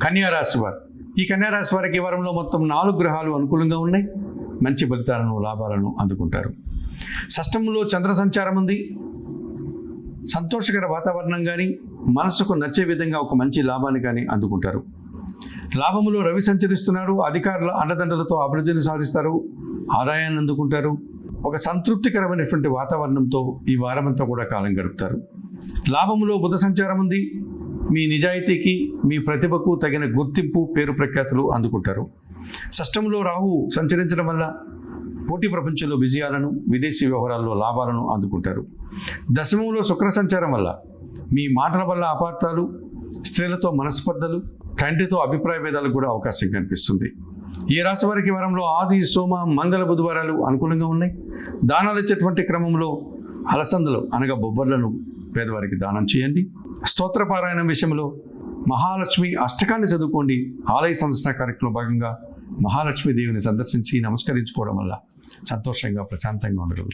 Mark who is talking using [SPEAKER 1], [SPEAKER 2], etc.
[SPEAKER 1] కన్యా రాశి వారు. ఈ కన్యా రాశి వారికి ఈ వారంలో మొత్తం 4 గ్రహాలు అనుకూలంగా ఉన్నాయి. మంచి ఫలితాలను, లాభాలను అందుకుంటారు. షష్టంలో చంద్ర సంచారం ఉంది. సంతోషకర వాతావరణం కానీ, మనసుకు నచ్చే విధంగా ఒక మంచి లాభాన్ని కానీ అందుకుంటారు. లాభములో రవి సంచరిస్తున్నారు. అధికారుల అండదండలతో అభివృద్ధిని సాధిస్తారు. ఆదాయాన్ని అందుకుంటారు. ఒక సంతృప్తికరమైనటువంటి వాతావరణంతో ఈ వారమంతా కూడా కాలం గడుపుతారు. లాభములో బుధ సంచారం ఉంది. మీ నిజాయితీకి, మీ ప్రతిభకు తగిన గుర్తింపు, పేరు ప్రఖ్యాతులు అందుకుంటారు. షష్టంలో రాహు సంచరించడం వల్ల పోటీ ప్రపంచంలో విజయాలను, విదేశీ వ్యవహారాల్లో లాభాలను అందుకుంటారు. దశమంలో శుక్ర సంచారం వల్ల మీ మాటల వల్ల అపార్థాలు, స్త్రీలతో మనస్పర్ధలు, తండ్రితో అభిప్రాయ భేదాలకు కూడా అవకాశం కనిపిస్తుంది. ఈ రాశి వారికి వారంలో ఆది, సోమ, మంగళ, బుధవారాలు అనుకూలంగా ఉన్నాయి. దానాలు ఇచ్చేటువంటి క్రమంలో అలసందలు అనగా బొబ్బర్లను పేదవారికి దానం చేయండి. స్తోత్రపారాయణం విషయంలో మహాలక్ష్మి అష్టకాన్ని చదువుకోండి. ఆలయ సందర్శన కార్యక్రమంలో భాగంగా మహాలక్ష్మీదేవిని సందర్శించి నమస్కరించుకోవడం వల్ల సంతోషంగా, ప్రశాంతంగా ఉండగలుగుతారు.